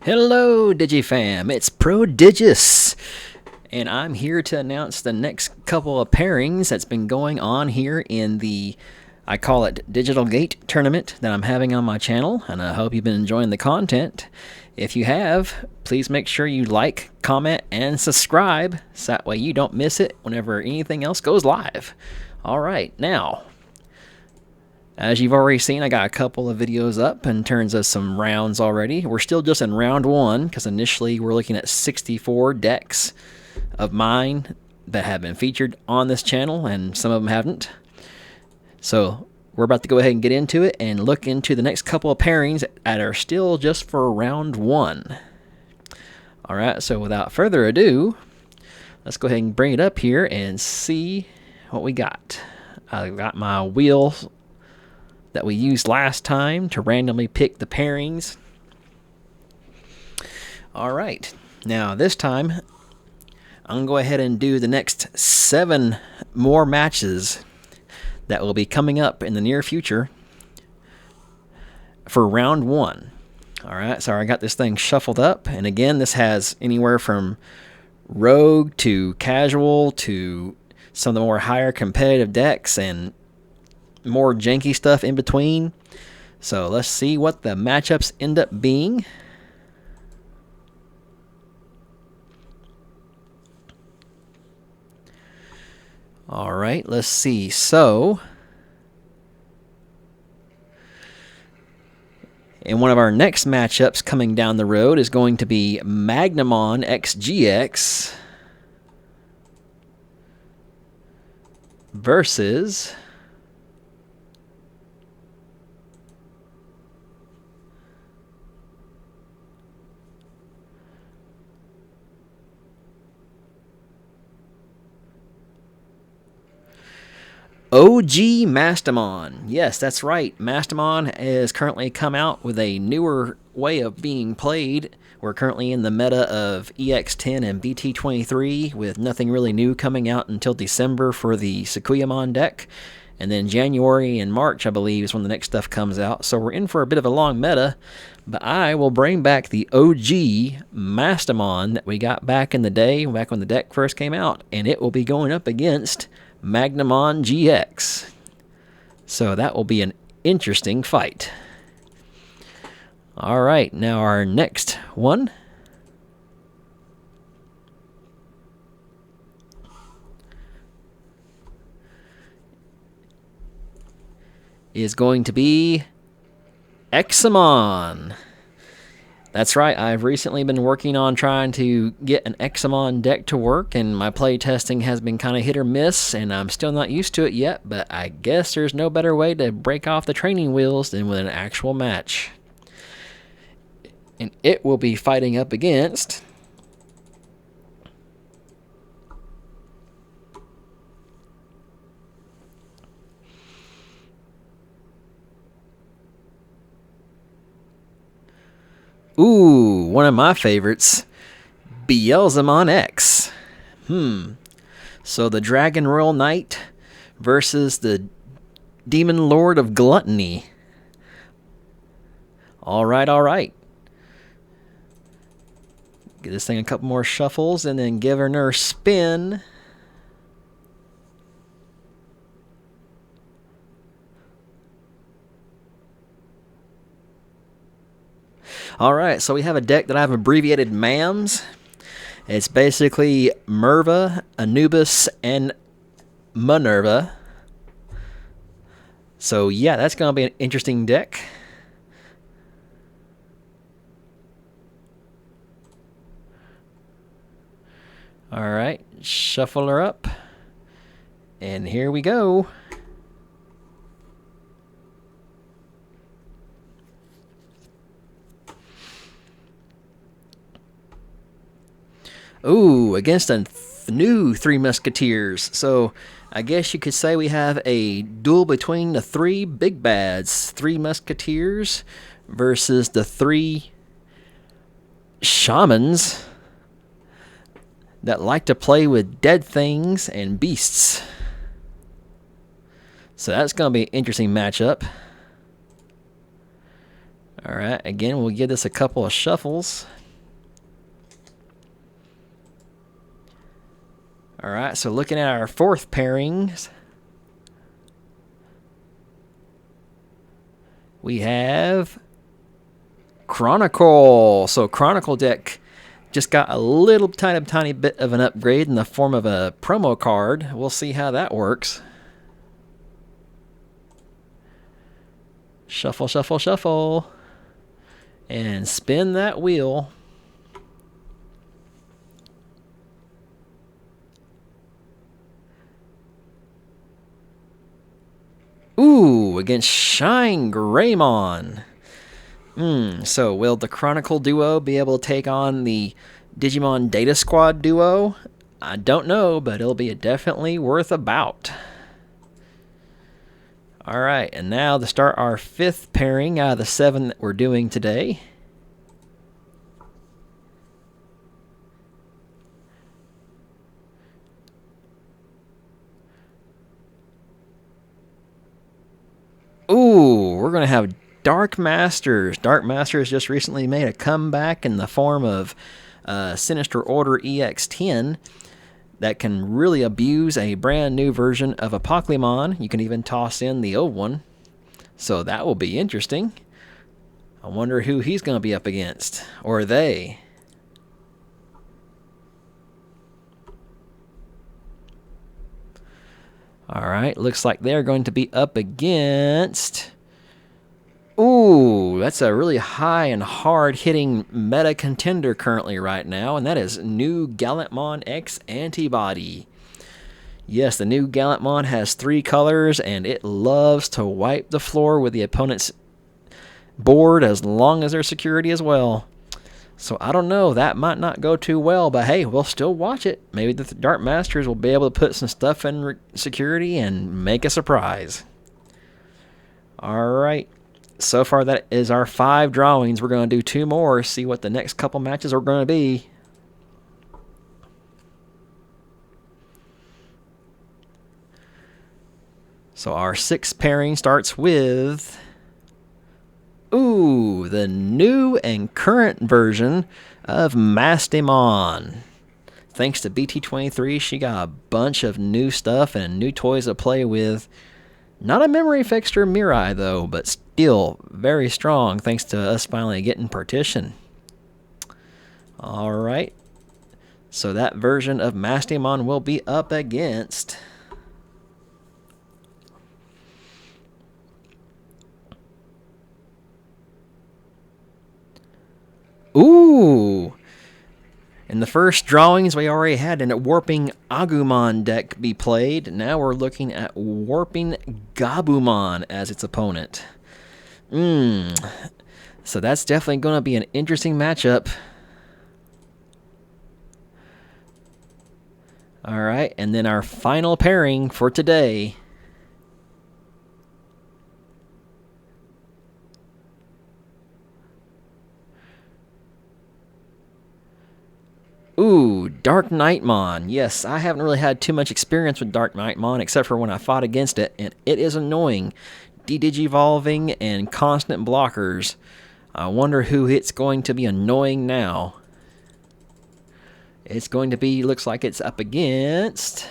Hello, DigiFam. It's Prodigious, and I'm here to announce the next couple of pairings that's been going on here in the, I call it Digital Gate tournament that I'm having on my channel, and I hope you've been enjoying the content. If you have, please make sure you like, comment, and subscribe, so that way you don't miss it whenever anything else goes live. All right, now, as you've already seen, I got a couple of videos up in terms of some rounds already. We're still just in round one because initially we're looking at 64 decks of mine that have been featured on this channel, and some of them haven't. So we're about to go ahead and get into it and look into the next couple of pairings that are still just for round one. Alright, so without further ado, let's go ahead and bring it up here and see what we got. I got my wheel that we used last time to randomly pick the pairings. Alright, now this time I'm going to go ahead and do the next 7 more matches that will be coming up in the near future for round 1. Alright, so I got this thing shuffled up, and again, this has anywhere from rogue to casual to some of the more higher competitive decks and more janky stuff in between. So let's see what the matchups end up being. Alright, let's see. So, and one of our next matchups coming down the road is going to be Magnamon XGX versus OG Mastamon. Yes, that's right. Mastamon has currently come out with a newer way of being played. We're currently in the meta of EX10 and BT23 with nothing really new coming out until December for the Sakuyamon deck. And then January and March, I believe, is when the next stuff comes out. So we're in for a bit of a long meta. But I will bring back the OG Mastamon that we got back in the day, back when the deck first came out. And it will be going up against Magnamon GX. So that will be an interesting fight. Alright, now our next one is going to be Examon. That's right, I've recently been working on trying to get an Examon deck to work, and my play testing has been kind of hit or miss, and I'm still not used to it yet, but I guess there's no better way to break off the training wheels than with an actual match. And it will be fighting up against one of my favorites, Beelzemon X. So the Dragon Royal Knight versus the Demon Lord of Gluttony. Alright. Get this thing a couple more shuffles and then give her another spin. Alright, so we have a deck that I've abbreviated MAMS. It's basically Merva, Anubis, and Minerva. So yeah, that's going to be an interesting deck. Alright, shuffle her up. And here we go. Against a new Three Musketeers. So I guess you could say we have a duel between the 3 big bads. 3 Musketeers versus the 3 shamans that like to play with dead things and beasts. So that's going to be an interesting matchup. Alright, again, we'll give this a couple of shuffles. Alright, so looking at our fourth pairings, we have Chronicle. So Chronicle deck just got a little tiny bit of an upgrade in the form of a promo card. We'll see how that works. Shuffle, shuffle, shuffle. And spin that wheel. Ooh, against Shine Greymon. So will the Chronicle duo be able to take on the Digimon Data Squad duo? I don't know, but it'll be definitely worth a bout. Alright, and now to start our fifth pairing out of the 7 that we're doing today. Ooh, we're going to have Dark Masters. Dark Masters just recently made a comeback in the form of Sinister Order EX10 that can really abuse a brand new version of a Pokemon. You can even toss in the old one. So that will be interesting. I wonder who he's going to be up against. Or they. Alright, looks like they're going to be up against... Ooh, that's a really high and hard-hitting meta contender currently right now, and that is new Gallantmon X Antibody. Yes, the new Gallantmon has 3 colors, and it loves to wipe the floor with the opponent's board as long as their security as well. So I don't know, that might not go too well, but hey, we'll still watch it. Maybe the Dark Masters will be able to put some stuff in security and make a surprise. Alright, so far that is our 5 drawings. We're going to do 2 more, see what the next couple matches are going to be. So our 6th pairing starts with... Ooh, the new and current version of Mastimon. Thanks to BT23, she got a bunch of new stuff and new toys to play with. Not a memory fixture Mirai, though, but still very strong thanks to us finally getting Partition. Alright, so that version of Mastimon will be up against... Ooh! In the first drawings, we already had a Warping Agumon deck be played. Now we're looking at Warping Gabumon as its opponent. So that's definitely going to be an interesting matchup. Alright, and then our final pairing for today... Ooh, Dark Knightmon. Yes, I haven't really had too much experience with Dark Knightmon except for when I fought against it, and it is annoying. De-digivolving and constant blockers. I wonder who it's going to be annoying now. It's going to be, looks like it's up against...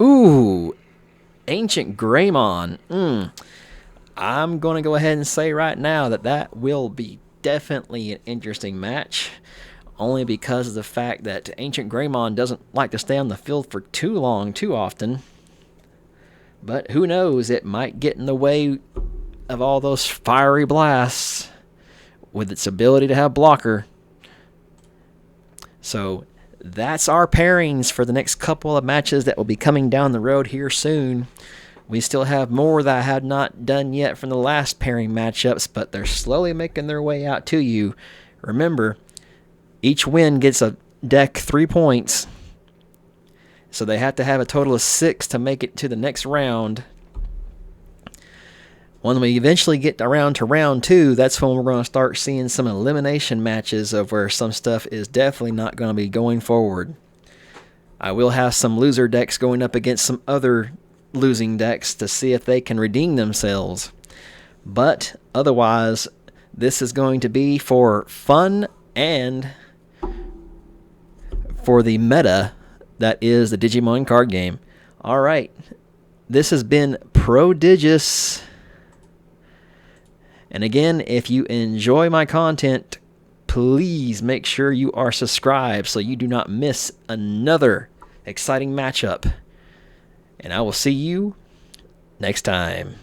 Ooh, Ancient Greymon. I'm going to go ahead and say right now that that will be definitely an interesting match. Only because of the fact that Ancient Greymon doesn't like to stay on the field for too long, too often. But who knows, it might get in the way of all those fiery blasts with its ability to have blocker. So that's our pairings for the next couple of matches that will be coming down the road here soon. We still have more that I have not done yet from the last pairing matchups, but they're slowly making their way out to you. Remember, each win gets a deck 3 points, so they have to have a total of 6 to make it to the next round. When we eventually get around to round 2, that's when we're going to start seeing some elimination matches of where some stuff is definitely not going to be going forward. I will have some loser decks going up against some other losing decks to see if they can redeem themselves. But otherwise, this is going to be for fun and for the meta that is the Digimon card game. All right, this has been Prodigious. And again, if you enjoy my content, please make sure you are subscribed so you do not miss another exciting matchup. And I will see you next time.